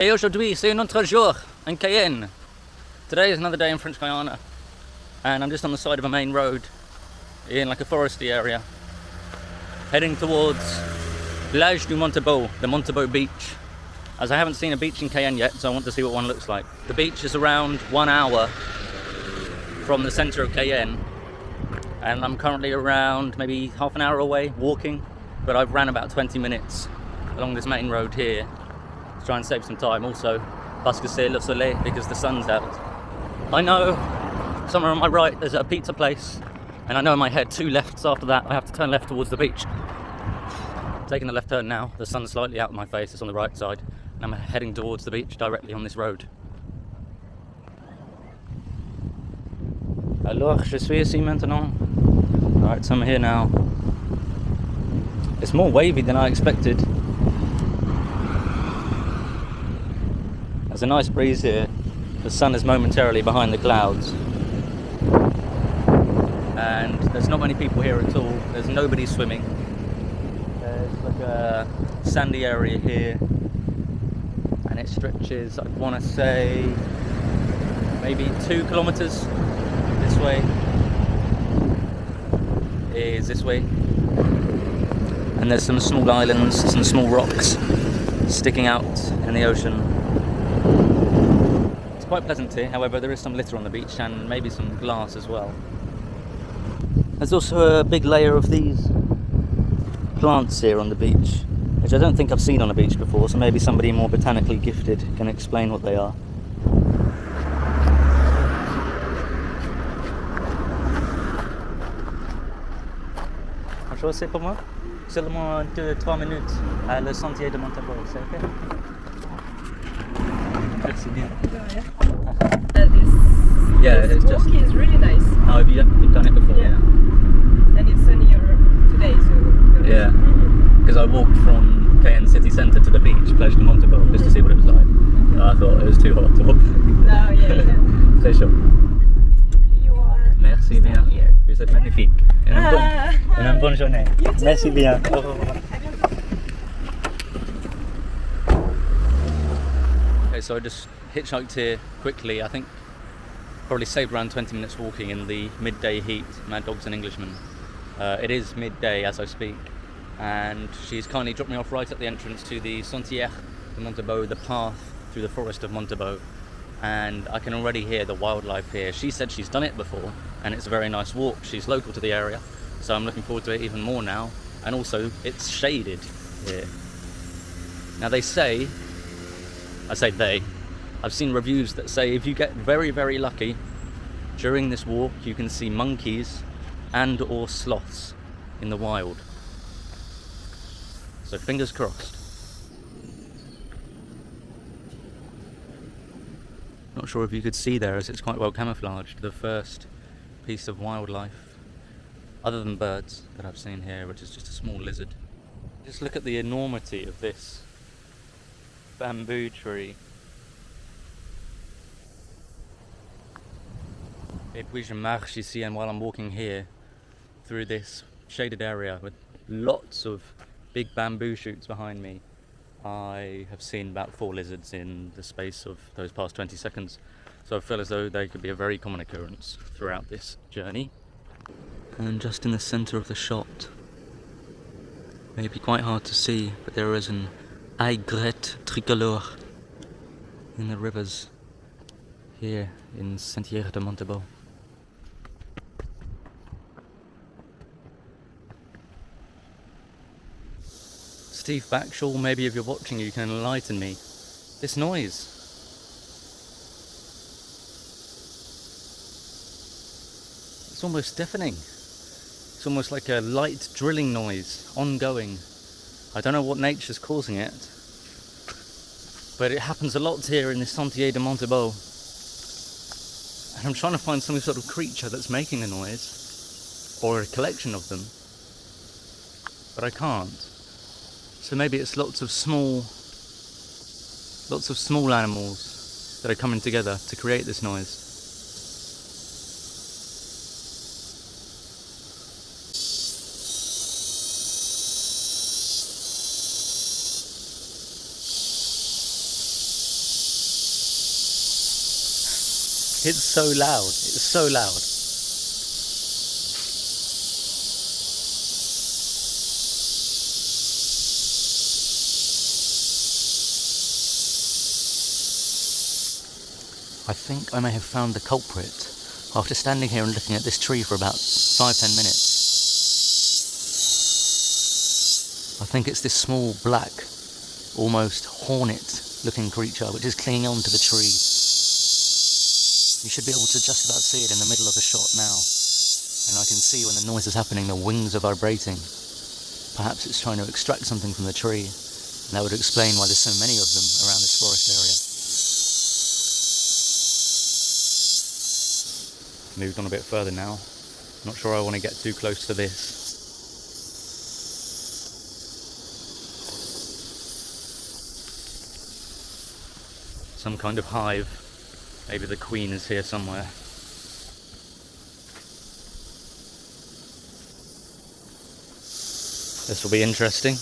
Et aujourd'hui, c'est un autre jour in Cayenne. Today is another day in French Guiana, and I'm just on the side of a main road in like a foresty area, heading towards Plage du Montabo, the Montabo beach, as I haven't seen a beach in Cayenne yet, so I want to see what one looks like. The beach is around 1 hour from the centre of Cayenne, and I'm currently around maybe half an hour away walking, but I've ran about 20 minutes along this main road here to try and save some time. Also, parce que c'est le soleil, because the sun's out. I know somewhere on my right there's a pizza place, and I know in my head 2 lefts after that I have to turn left towards the beach. Taking the left turn now, the sun's slightly out of my face, it's on the right side, and I'm heading towards the beach directly on this road. Alors, je suis ici maintenant. Alright, so I'm here now. It's more wavy than I expected. There's a nice breeze here. The sun is momentarily behind the clouds. And there's not many people here at all. There's nobody swimming. There's like a sandy area here. And it stretches, I want to say, maybe 2 kilometers this way. Is this way. And there's some small islands, some small rocks sticking out in the ocean. It's quite pleasant here, however there is some litter on the beach and maybe some glass as well. There's also a big layer of these plants here on the beach, which I don't think I've seen on a beach before, so maybe somebody more botanically gifted can explain what they are. Bonjour, c'est pour moi? Seulement 2-3 minutes à le sentier de Montabo, c'est ok? Merci bien. This walk is really nice. Oh, have you done it before? Yeah. And it's sunnier today, so... Yeah. Because I walked from Cayenne city centre to the beach, Plage de Montabo, just to see what it was like. I thought it was too hot to walk. Oh, yeah. Très chaud. You are... Merci bien. Here. Vous êtes magnifique. Une bonne journée. Merci bien. Au revoir. Okay, so I just hitchhiked here quickly. I think probably saved around 20 minutes walking in the midday heat. Mad Dogs and Englishmen. It is midday as I speak, and she's kindly dropped me off right at the entrance to the Sentier de Montabo, the path through the forest of Montabo, and I can already hear the wildlife here. She said she's done it before, and it's a very nice walk. She's local to the area, so I'm looking forward to it even more now, and also it's shaded here. Now they say, I say they, I've seen reviews that say if you get very, very lucky during this walk you can see monkeys and or sloths in the wild. So fingers crossed. Not sure if you could see there, as it's quite well camouflaged, the first piece of wildlife, other than birds, that I've seen here, which is just a small lizard. Just look at the enormity of this bamboo tree. Et puis je marche ici, and while I'm walking here through this shaded area with lots of big bamboo shoots behind me, I have seen about 4 lizards in the space of those past 20 seconds. So I feel as though they could be a very common occurrence throughout this journey. And just in the centre of the shot, maybe quite hard to see, but there is an aigrette tricolore in the rivers here in Sentier de Montabo. Steve Backshall, maybe if you're watching you can enlighten me. This noise. It's almost deafening. It's almost like a light drilling noise, ongoing. I don't know what nature's causing it, but it happens a lot here in the Sentier de Montabo. And I'm trying to find some sort of creature that's making the noise, or a collection of them, but I can't. So maybe it's lots of small animals that are coming together to create this noise. It's so loud. It's so loud. I think I may have found the culprit after standing here and looking at this tree for about 5-10 minutes. I think it's this small black, almost hornet-looking creature which is clinging on to the tree. You should be able to just about see it in the middle of the shot now. And I can see when the noise is happening, the wings are vibrating. Perhaps it's trying to extract something from the tree, and that would explain why there's so many of them around this forest area. Moved on a bit further now. Not sure I want to get too close to this. Some kind of hive. Maybe the queen is here somewhere. This will be interesting.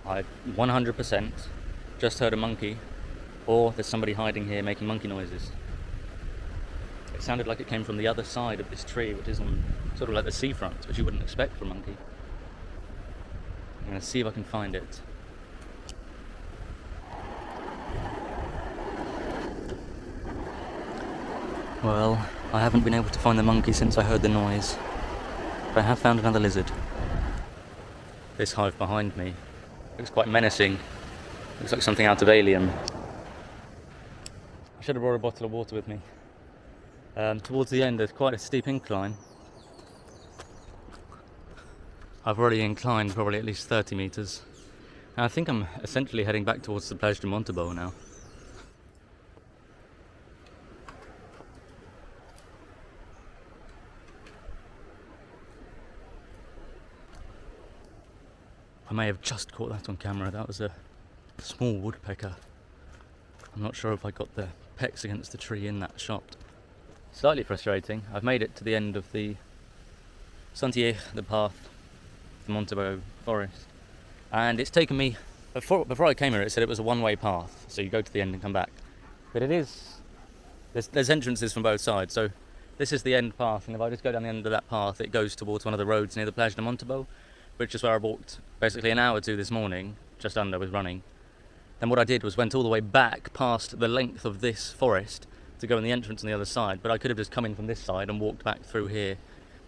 I 100% just heard a monkey, or there's somebody hiding here making monkey noises. It sounded like it came from the other side of this tree, which is on sort of like the seafront, which you wouldn't expect for a monkey. I'm going to see if I can find it. Well, I haven't been able to find the monkey since I heard the noise, but I have found another lizard. This hive behind me looks quite menacing. Looks like something out of Alien. I should have brought a bottle of water with me. Towards the end there's quite a steep incline. I've already inclined probably at least 30 metres. And I think I'm essentially heading back towards the Plage de Montabo now. I may have just caught that on camera. That was a small woodpecker. I'm not sure if I got the pecks against the tree in that shot. Slightly frustrating. I've made it to the end of the sentier, the path, the Montabo forest, and it's taken me, before I came here it said it was a one-way path, so you go to the end and come back. But it is, there's entrances from both sides, so this is the end path, and if I just go down the end of that path it goes towards one of the roads near the Plage de Montabo, which is where I walked basically an hour to this morning, just under with running. Then what I did was went all the way back past the length of this forest to go in the entrance on the other side, but I could have just come in from this side and walked back through here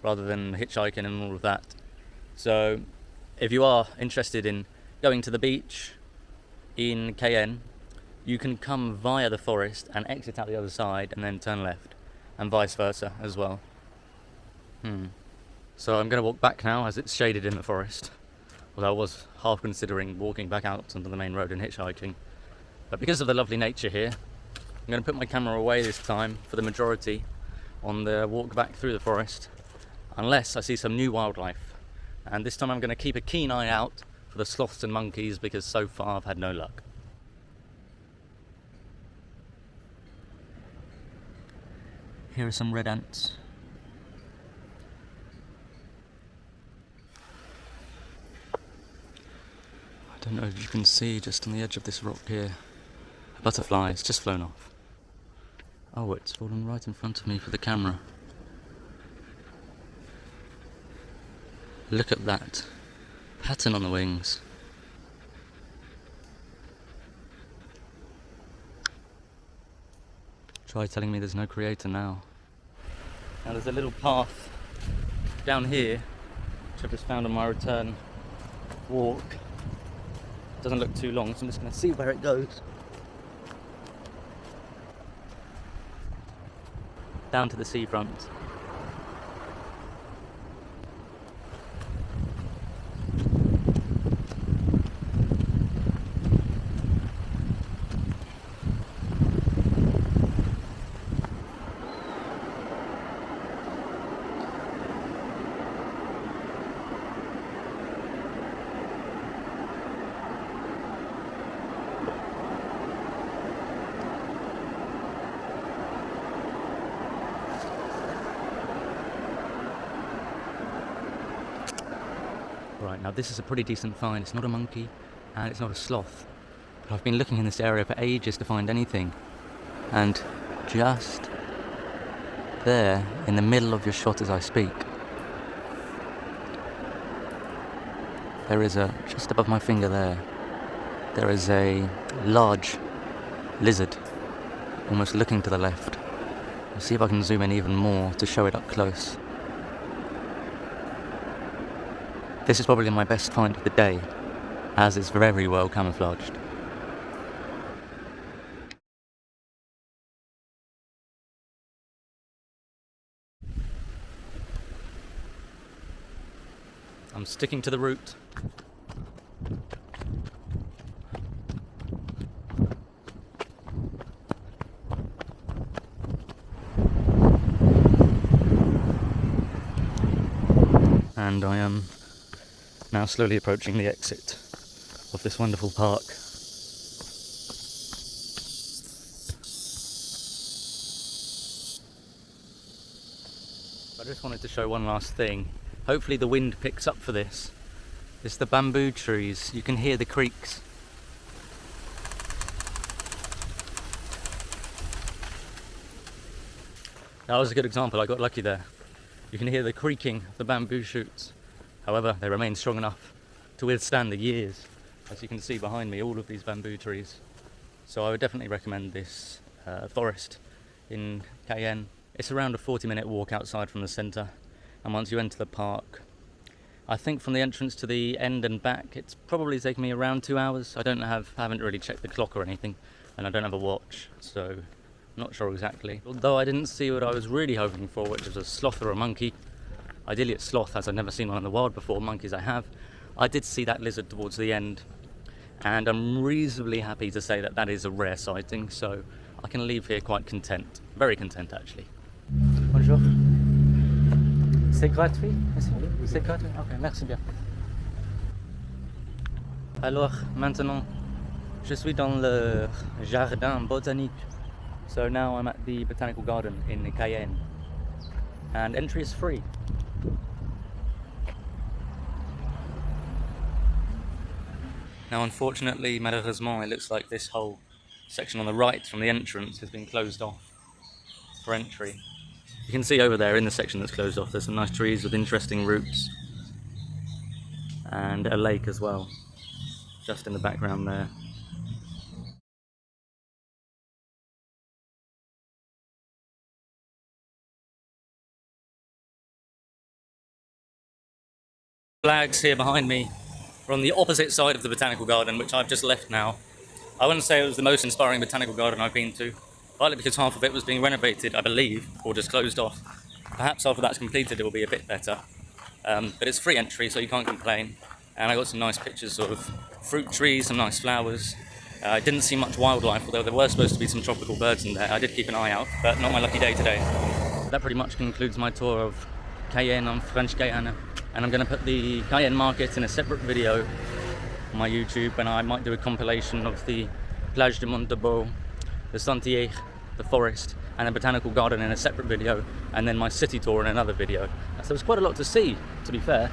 rather than hitchhiking and all of that. So if you are interested in going to the beach in Cayenne, you can come via the forest and exit out the other side and then turn left, and vice versa as well. So I'm going to walk back now as it's shaded in the forest, although I was half considering walking back out onto the main road and hitchhiking. But because of the lovely nature here, I'm going to put my camera away this time for the majority on the walk back through the forest, unless I see some new wildlife. And this time I'm going to keep a keen eye out for the sloths and monkeys, because so far I've had no luck. Here are some red ants. I don't know if you can see just on the edge of this rock here, a butterfly has just flown off. Oh, it's fallen right in front of me for the camera. Look at that pattern on the wings. Try telling me there's no creator now. Now there's a little path down here, which I've just found on my return walk. Doesn't look too long, so I'm just going to see where it goes. Down to the seafront. Right, now this is a pretty decent find. It's not a monkey and it's not a sloth. But I've been looking in this area for ages to find anything. And just there, in the middle of your shot as I speak, there is just above my finger there is a large lizard, almost looking to the left. I'll see if I can zoom in even more to show it up close. This is probably my best find of the day, as it's very well camouflaged. I'm sticking to the route. And I am now slowly approaching the exit of this wonderful park. I just wanted to show one last thing. Hopefully the wind picks up for this. It's the bamboo trees. You can hear the creaks. That was a good example. I got lucky there. You can hear the creaking of the bamboo shoots. However, they remain strong enough to withstand the years. As you can see behind me, all of these bamboo trees. So I would definitely recommend this forest in Cayenne. It's around a 40-minute walk outside from the centre. And once you enter the park, I think from the entrance to the end and back, it's probably taken me around 2 hours. I haven't really checked the clock or anything, and I don't have a watch, so not sure exactly. Although I didn't see what I was really hoping for, which was a sloth or a monkey. Ideally it's sloth, as I've never seen one in the wild before. Monkeys I have. I did see that lizard towards the end, and I'm reasonably happy to say that that is a rare sighting, so I can leave here quite content. Very content, actually. Bonjour. C'est gratuit? C'est gratuit? Ok, merci bien. Alors, maintenant, je suis dans le jardin botanique. So now I'm at the Botanical Garden in Cayenne, and entry is free. Now unfortunately, malheureusement, it looks like this whole section on the right from the entrance has been closed off for entry. You can see over there in the section that's closed off, there's some nice trees with interesting roots, and a lake as well, just in the background there. Flags here behind me are on the opposite side of the Botanical Garden, which I've just left now. I wouldn't say it was the most inspiring Botanical Garden I've been to, partly because half of it was being renovated, I believe, or just closed off. Perhaps after that's completed it will be a bit better. But it's free entry, so you can't complain. And I got some nice pictures of fruit trees, some nice flowers. I didn't see much wildlife, although there were supposed to be some tropical birds in there. I did keep an eye out, but not my lucky day today. That pretty much concludes my tour of Cayenne on French Guiana. And I'm going to put the Cayenne market in a separate video on my YouTube, and I might do a compilation of the Plage de Montabo, the Sentier, the forest, and the Botanical Garden in a separate video, and then my city tour in another video. So there's quite a lot to see, to be fair.